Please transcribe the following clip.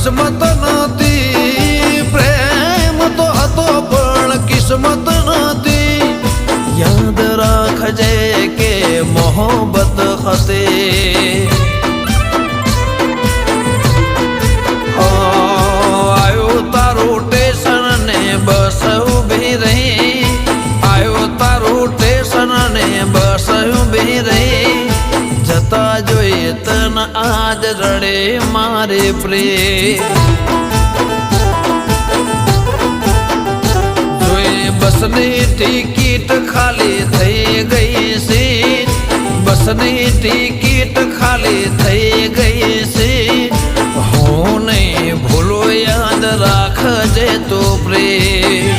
કિસ્મત નથી, પ્રેમ તો હતો પણ કિસ્મત નથી. યાદ રાખજે કે મોહબ્બત હતી. આયો તારું ટેશન ને બસ ઉભી રહી, આયો તારું ટેશન ને બસ ઉભી રહી. જતા જોઈએ તન આજ રડે મારે પ્રેમ. જોઈ બસની ટિકિટ ખાલી થઈ ગઈ છે, બસની ટિકિટ ખાલી થઈ ગઈ છે. હું નહીં ભૂલો યાદ રાખજે તો પ્રેમ.